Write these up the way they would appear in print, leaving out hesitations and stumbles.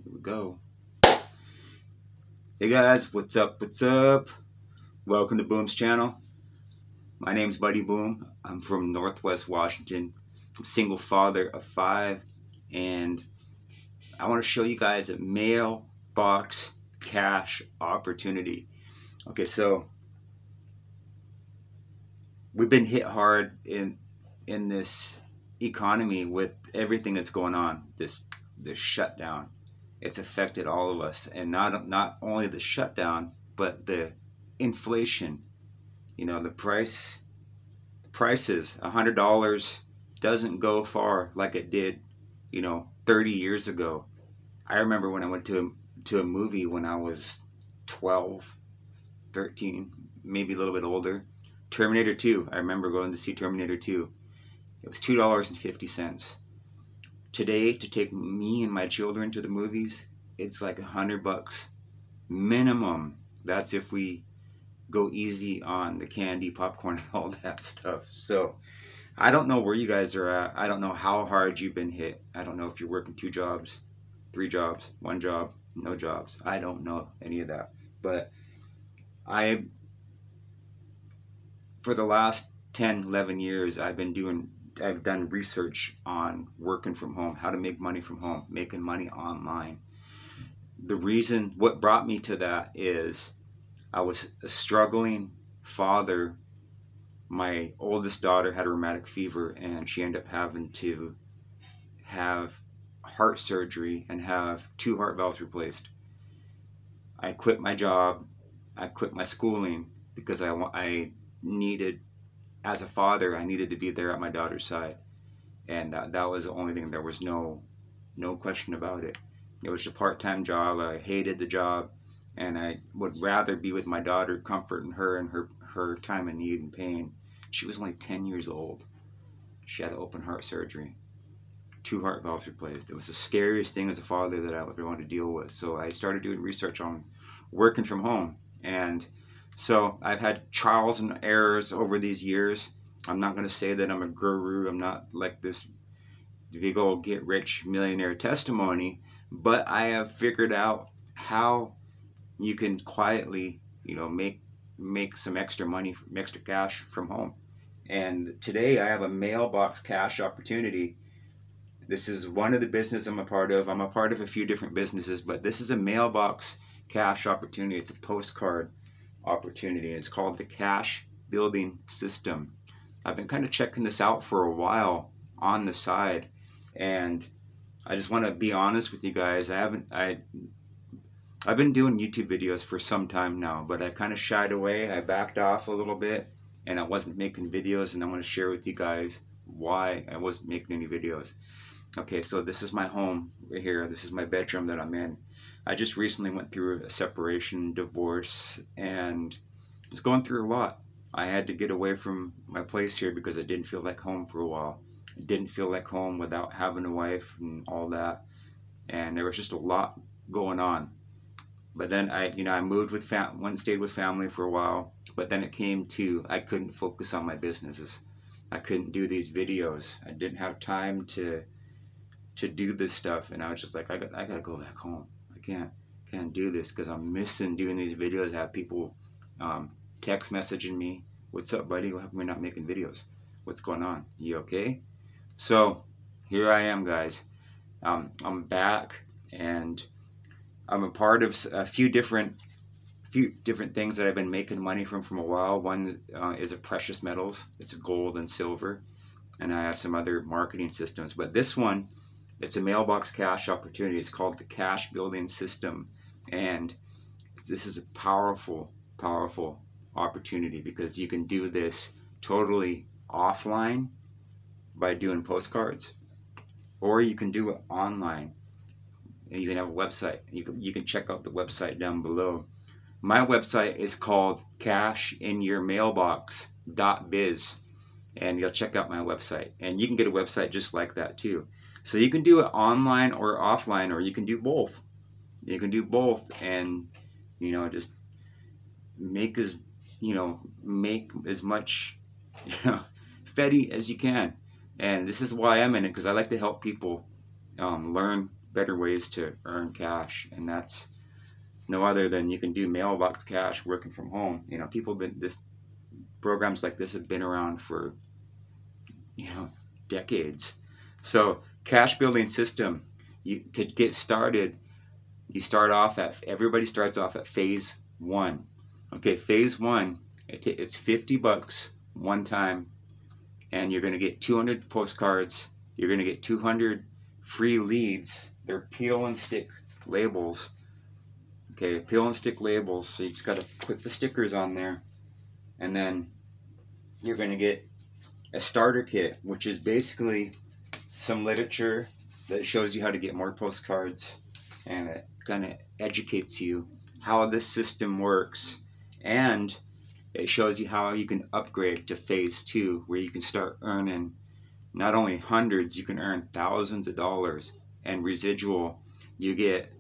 Here we go. Hey guys, what's up? What's up? Welcome to Boome's channel. My name's Buddy Boome. I'm from Northwest Washington. I'm a single father of 5, and I want to show you guys a mailbox cash opportunity. Okay, so we've been hit hard in this economy with everything that's going on. This shutdown, it's affected all of us, and not only the shutdown, but the inflation. You know, the prices. $100 doesn't go far like it did, 30 years ago. I remember when I went to a movie when I was 12, 13, maybe a little bit older. Terminator 2. I remember going to see Terminator 2. It was $2.50. Today, to take me and my children to the movies, it's like $100 minimum. That's if we go easy on the candy, popcorn, and all that stuff. So I don't know where you guys are at. I don't know how hard you've been hit. I don't know if you're working 2 jobs, 3 jobs, 1 job, no jobs. I don't know any of that. But for the last 10, 11 years, I've done research on working from home, how to make money from home, making money online. What brought me to that is I was a struggling father. My oldest daughter had a rheumatic fever, and she ended up having to have heart surgery and have 2 heart valves replaced. I quit my job. I quit my schooling because I needed, as a father, I needed to be there at my daughter's side. And that was the only thing. There was no question about it. It was a part-time job. I hated the job, and I would rather be with my daughter, comforting her in her time of need and pain. She was only 10 years old. She had open heart surgery, 2 heart valves replaced. It was the scariest thing as a father that I ever wanted to deal with. So I started doing research on working from home. And so I've had trials and errors over these years. I'm not going to say that I'm a guru. I'm not like this big old get-rich millionaire testimony. But I have figured out how you can quietly, make some extra money, extra cash from home. And today I have a mailbox cash opportunity. This is one of the businesses I'm a part of. I'm a part of a few different businesses, but this is a mailbox cash opportunity. It's a postcard opportunity. It's called the Cash Building System. I've been kind of checking this out for a while on the side, and I just want to be honest with you guys. I've been doing YouTube videos for some time now, but I kind of shied away. I backed off a little bit, and I wasn't making videos, and I want to share with you guys why I wasn't making any videos. Okay, so this is my home right here. This is my bedroom that I'm in. I just recently went through a separation, divorce, and was going through a lot. I had to get away from my place here because I didn't feel like home for a while. I didn't feel like home without having a wife and all that, and there was just a lot going on. But then I moved with stayed with family for a while. But then it came to I couldn't focus on my businesses. I couldn't do these videos. I didn't have time to do this stuff, and I was just like, I gotta go back home. I can't do this because I'm missing doing these videos. I have people text messaging me, "What's up, buddy? How come we're not making videos? What's going on? You okay?" So here I am, guys. I'm back, and I'm a part of a few different things that I've been making money from a while. One is a precious metals. It's a gold and silver, and I have some other marketing systems. But this one, it's a mailbox cash opportunity. It's called the Cash Building System, and this is a powerful, powerful opportunity because you can do this totally offline by doing postcards, or you can do it online. And you can have a website. You can check out the website down below. My website is called cashinyourmailbox.biz, and you'll check out my website. And you can get a website just like that too. So you can do it online or offline, or you can do both. You can do both, and just make as much fetty as you can. And this is why I'm in it, because I like to help people learn better ways to earn cash, and that's no other than you can do Mailboxcash working from home. You know, people have been programs like this have been around for, you know, decades. So cash building system, to get started, everybody starts off at phase 1. Okay, phase 1, it's $50 one time, and you're going to get 200 postcards. You're going to get 200 free leads. They're peel and stick labels. Okay, peel and stick labels. So you just got to put the stickers on there, and then you're going to get a starter kit, which is basically some literature that shows you how to get more postcards, and it kind of educates you how this system works, and it shows you how you can upgrade to phase 2, where you can start earning not only hundreds, you can earn thousands of dollars, and residual. You get,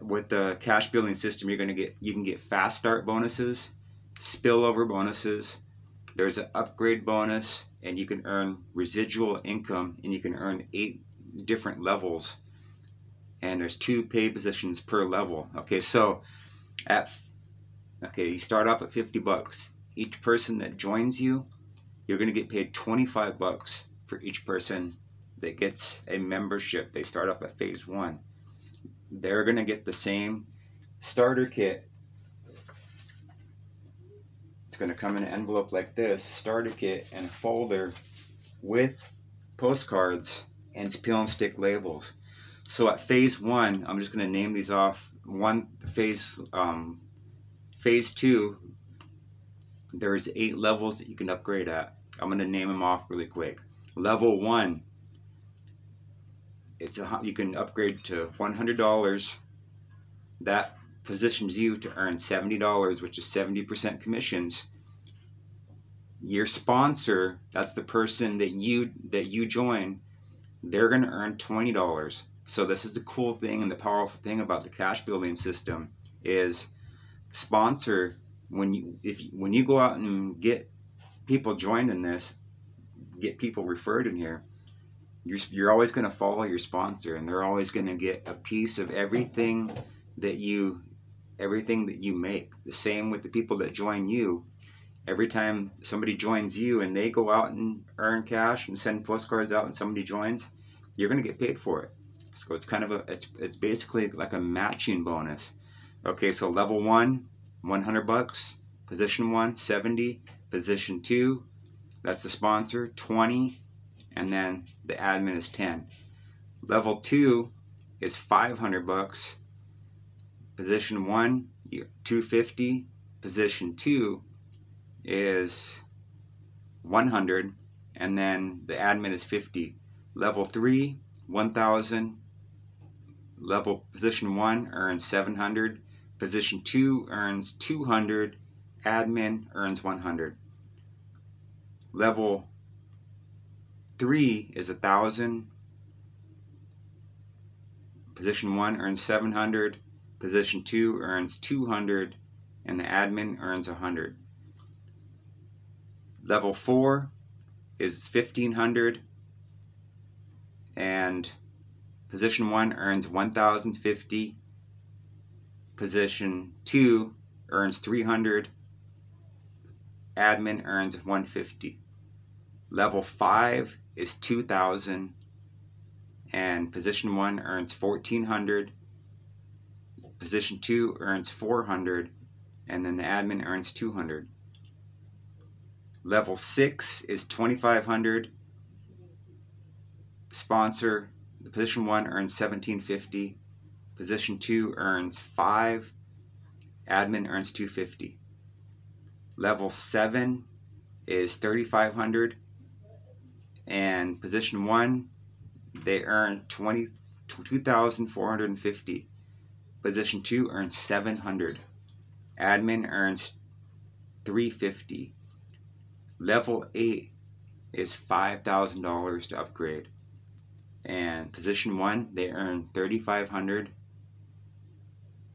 with the cash building system, you can get fast start bonuses, spillover bonuses. There's an upgrade bonus, and you can earn residual income, and you can earn 8 different levels, and there's 2 pay positions per level. Okay, so you start off at $50. Each person that joins you, you're going to get paid $25 for each person that gets a membership. They start up at phase 1. They're going to get the same starter kit. It's going to come in an envelope like this, starter kit, and a folder with postcards and peel and stick labels. So at phase 1, I'm just going to name these off. Phase 2, there's 8 levels that you can upgrade at. I'm going to name them off really quick. Level 1, you can upgrade to $100. That positions you to earn $70, which is 70% commissions. Your sponsor, that's the person that you join, they're going to earn $20. So this is the cool thing and the powerful thing about the cash building system is sponsor. When you go out and get people joined in this, get people referred in here, you're always going to follow your sponsor, and they're always going to get a piece of everything that you make. The same with the people that join you. Every time somebody joins you and they go out and earn cash and send postcards out and somebody joins, you're going to get paid for it. So it's kind of it's basically like a matching bonus. Okay, so level 1, $100. Position 1, 70. Position 2, that's the sponsor, 20. And then the admin is 10. Level 2 is $500. Position 1, 250. Position 2 is 100, and then the admin is 50. Level 3, 1,000. Position 1 earns 700. Position 2 earns 200. Admin earns 100. Level 3 is 1,000. Position 1 earns 700. Position 2 earns 200, and the admin earns 100. Level 4 is 1,500, and position 1 earns 1,050. Position 2 earns 300. Admin earns 150. Level 5 is 2,000, and position 1 earns 1,400. Position 2 earns 400, and then the admin earns 200. Level 6 is 2,500. Sponsor, the position 1 earns 1,750. Position 2 earns 5. Admin earns 250. Level 7 is 3,500. And position 1, they earn 2,450. Position 2 earns 700. Admin earns 350. Level 8 is $5,000 to upgrade. And position 1, they earn 3,500.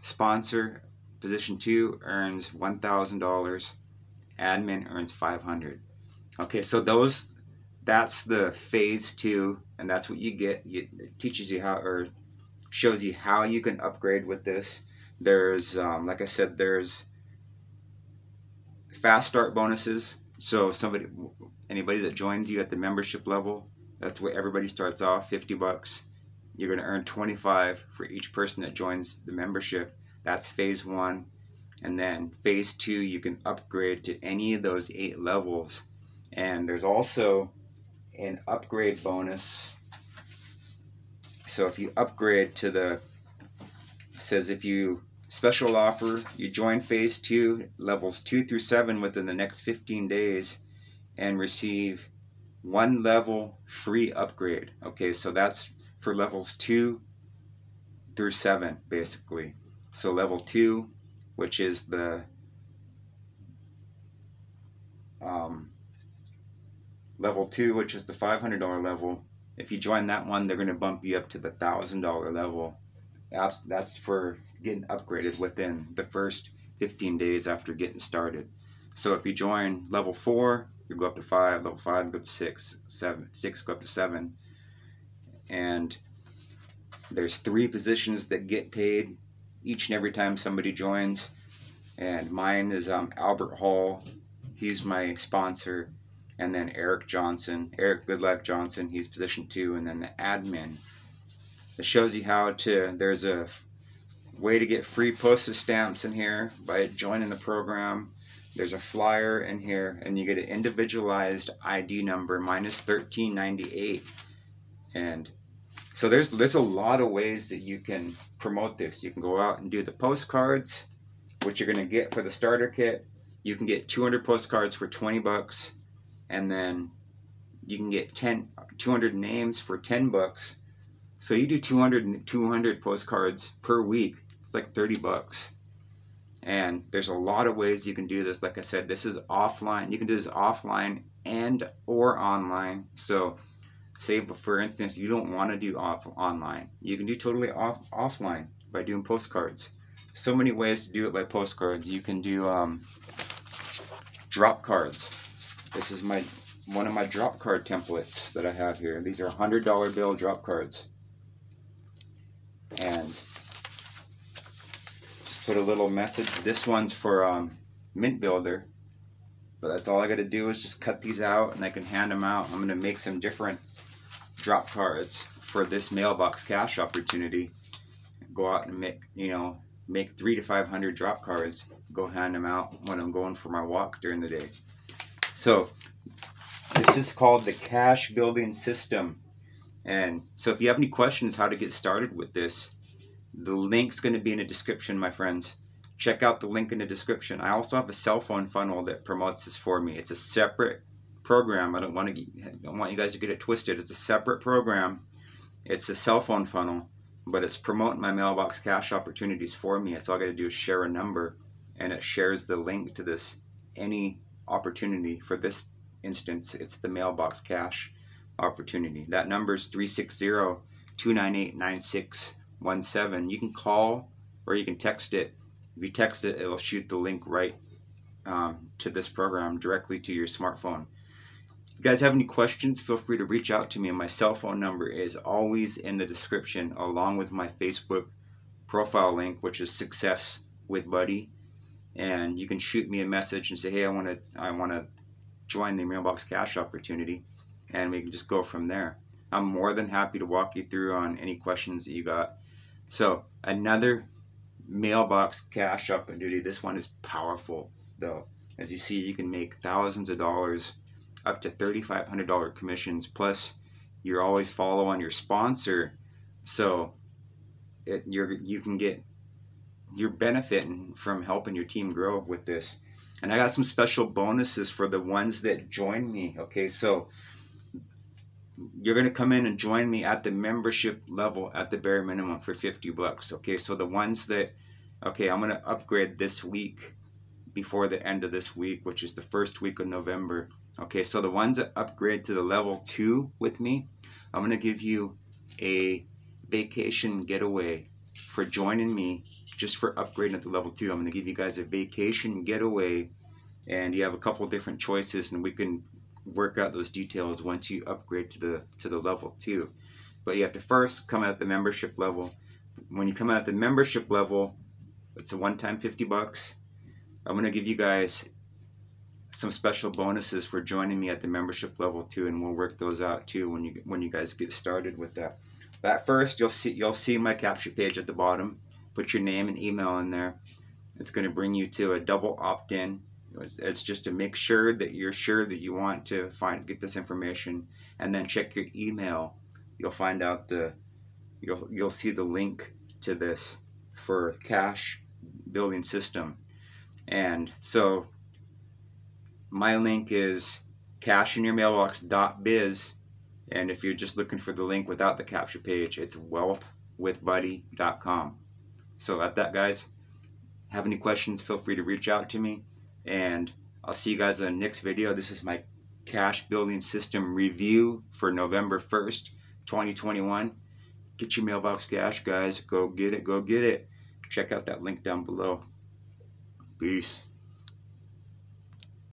Sponsor, position 2 earns $1,000. Admin earns 500. Okay, so that's the phase 2, and that's what you get. It teaches you how, or shows you how you can upgrade with this. There's, like I said, there's fast start bonuses. So anybody that joins you at the membership level, that's where everybody starts off, $50. You're going to earn 25 for each person that joins the membership. That's phase 1. And then phase 2, you can upgrade to any of those 8 levels. And there's also an upgrade bonus. So if you upgrade to it says if you, special offer, you join phase 2, levels 2 through 7 within the next 15 days and receive 1 level free upgrade. Okay, so that's for levels 2 through 7, basically. So level 2, which is the level 2, which is the $500 level. If you join that one, they're going to bump you up to the $1,000 level. That's for getting upgraded within the first 15 days after getting started. So if you join level 4, you go up to 5, level 5 go up to 6, 6 go up to 7. And there's 3 positions that get paid each and every time somebody joins. And mine is Albert Hall. He's my sponsor. And then Eric Goodlife Johnson, he's position 2. And then the admin. It shows you how to, there's a way to get free postage stamps in here by joining the program. There's a flyer in here, and you get an individualized ID number. Mine is 1398. And so there's a lot of ways that you can promote this. You can go out and do the postcards, which you're going to get for the starter kit. You can get 200 postcards for $20, and then you can get 200 names for $10. So you do 200 postcards per week. It's like $30. And there's a lot of ways you can do this. Like I said, this is offline. You can do this offline and or online. So say, for instance, you don't want to do online. You can do totally offline by doing postcards. So many ways to do it by postcards. You can do drop cards. This is one of my drop card templates that I have here. These are $100 bill drop cards. And just put a little message. This one's for Mint Builder. But that's all I got to do is just cut these out and I can hand them out. I'm going to make some different drop cards for this Mailbox Cash opportunity. Go out and make 300 to 500 drop cards. Go hand them out when I'm going for my walk during the day. So this is called the Cash Building System. And so if you have any questions how to get started with this, the link's going to be in the description, my friends. Check out the link in the description. I also have a cell phone funnel that promotes this for me. It's a separate program. I don't want you guys to get it twisted. It's a separate program. It's a cell phone funnel, but it's promoting my Mailbox Cash opportunities for me. It's all I got to do is share a number, and it shares the link to this any opportunity. For this instance, it's the Mailbox Cash opportunity. That number is 360-298-9617. You can call or you can text it. If you text it, it'll shoot the link right to this program directly to your smartphone. If you guys have any questions, feel free to reach out to me. My cell phone number is always in the description, along with my Facebook profile link, which is Success with Buddy. And you can shoot me a message and say, hey, I want to join the Mailbox Cash opportunity, and we can just go from there. I'm more than happy to walk you through on any questions that you got. So another Mailbox Cash opportunity. This one is powerful, though. As you see, you can make thousands of dollars, up to $3,500 commissions. Plus, you're always following your sponsor, so you're benefiting from helping your team grow with this. And I got some special bonuses for the ones that join me. Okay, so you're going to come in and join me at the membership level at the bare minimum for $50. Okay, so the ones that, okay, I'm going to upgrade this week before the end of this week, which is the first week of November. Okay, so the ones that upgrade to the level 2 with me, I'm going to give you a vacation getaway for joining me. Just for upgrading at the level 2, I'm going to give you guys a vacation getaway, and you have a couple different choices, and we can work out those details once you upgrade to the level 2. But you have to first come at the membership level. When you come out at the membership level, it's a one-time $50. I'm going to give you guys some special bonuses for joining me at the membership level too, and we'll work those out too when you guys get started with that. But at first, you'll see my capture page at the bottom. Put your name and email in there. It's going to bring you to a double opt-in. It's just to make sure that you're sure that you want to get this information, and then check your email. You'll find out you'll see the link to this for cash building system. And so my link is cashinyourmailbox.biz, and if you're just looking for the link without the capture page, it's wealthwithbuddy.com. So at that, guys, have any questions, feel free to reach out to me, and I'll see you guys in the next video. This is my cash building system review for November 1st, 2021. Get your Mailbox Cash, guys. Go get it. Go get it. Check out that link down below. Peace.